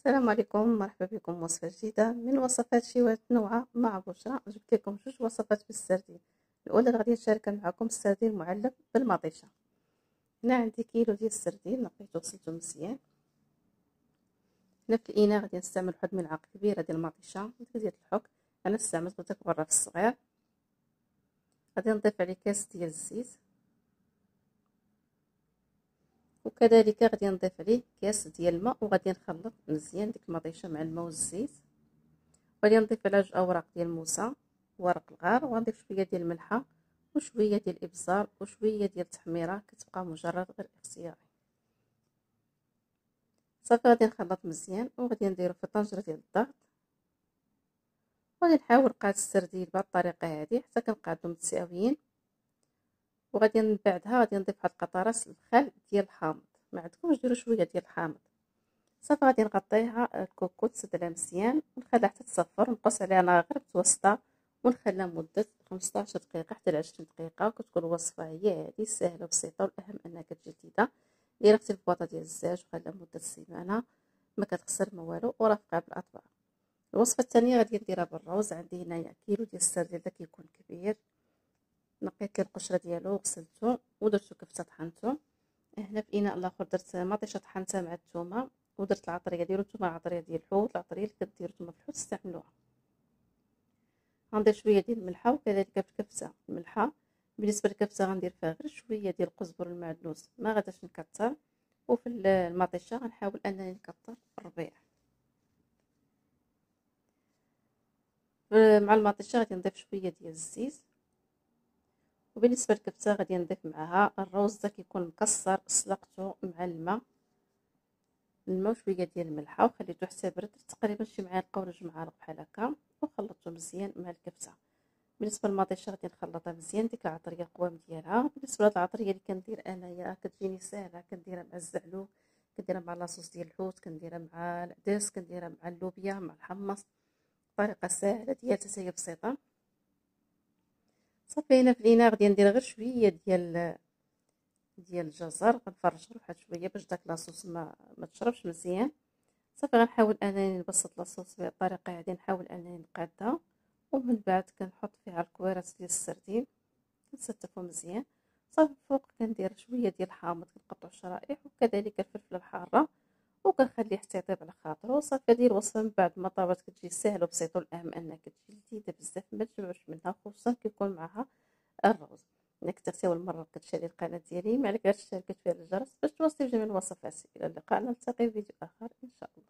السلام عليكم، مرحبا بكم. وصفة جديدة من وصفات شيوات نوعة مع بشرى. جبت لكم جوج وصفات بالسردين. الأولى اللي غادي نشاركها معكم السردين معلب بالمطيشة. هنا عندي كيلو ديال السردين، نقيته وغسلته مزيان. هنا في الإناء غادي نستعمل واحد الملعقة كبيرة ديال المطيشة ديال الحك. أنا استعملت بوتاك برا في الصغير. غادي نضيف عليه كاس ديال الزيت، وكذلك غادي نضيف عليه كاس ديال الماء، وغادي نخلط مزيان ديك المطيشة مع الماء والزيت. غادي نضيف على جوج اوراق ديال الموسى، ورق الغار، وغنضيف شويه ديال الملحه وشويه ديال الابزار وشويه ديال التحميره، كتبقى مجرد غير اختياري. صافي غادي نخلط مزيان وغادي نديرو في طنجره ديال الضغط، وغادي نحاول نقاد السردين بهذه الطريقه هذه حتى كنقادو متساويين. وغادي من بعدها غادي نضيف واحد القطرات الخل ديال الحامض، ما عندكمش ديروا شويه ديال الحامض. صافي غادي نغطيها الكوكو تسد عليها مزيان ونخليها حتى تصفر، ونقص عليها نار غير متوسطه ونخليها مده 15 دقيقه حتى ل 20 دقيقه. وكتكون الوصفه هي هذه سهله وبسيطه، والاهم انها كتجي لذيذه. ديرها في البواطه ديال الزاج وخليها مده سيمانه، ما كتخسر ما والو، ورافقها بالاطباق. الوصفه الثانيه غادي نديرها بالروز. عندي هنايا كيلو ديال السردين اللي كيكون كبير، نقيت ليه القشره ديالو وغسلته ودرتو كفته طحنته. هنا في اناء الاخر درت مطيشه طحنتها مع الثومه، ودرت العطريه. ديروا نتوما العطريه ديال الحوت، العطريه اللي كديروا نتوما في الحوت استعملوها. غندير شويه ديال الملحه، وكذلك في الكبسه الملحه. بالنسبه للكبسه غندير فيها غير شويه ديال القزبر المعدنوس، ما غاداش نكثر. وفي المطيشه غنحاول انني نكثر الربيع. مع المطيشه غادي نضيف شويه ديال الزيت. وبالنسبه للكبسه غادي نضيف معها الروز ده كيكون مكسر، سلقته مع الماء وشويه ديال الملحه، وخليته حتى برد تقريبا شي معلقه ولا جوج معالق بحال هكا، وخلطته مزيان مع الكبسه. بالنسبه للمطيشه غادي نخلطها مزيان ديك العطريه القوام ديالها. بالنسبه لهاد العطريه اللي كندير انايا كتجيني ساهله، كنديرها مع الزعلوك، كنديرها مع لاصوص ديال الحوت، كنديرها مع العدس، كنديرها مع اللوبيا، مع الحمص. طريقه ساهله ديال حتى هي بسيطه. صافي هنا في الاناء غادي ندير غير شويه ديال الجزر، غنفرش غير واحد شويه باش داك لاصوص ما تشربش مزيان. صافي غنحاول انني نبسط لاصوص بهذه الطريقه هذه، نحاول انني نقادها. ومن بعد كنحط فيها الكويرات ديال السردين كنستفو مزيان. صافي فوق كندير شويه ديال الحامض، كنقطعو شرائح، وكذلك الفلفله الحاره، وكنخليه حتى يطيب على خاطرو. صافي هذه الوصفه من بعد ما طابت كتجي ساهله وبسيطه، والاهم انها كتجي لذيذه بزاف، ما تجوعش منها، خصوصا كيكون معها الروز. الا كنت اول مره كتشاهدي القناه ديالي، ما عليك غير تشاركي فيها الجرس باش توصلي جميع الوصفات. الى اللقاء، نلتقي في فيديو اخر ان شاء الله.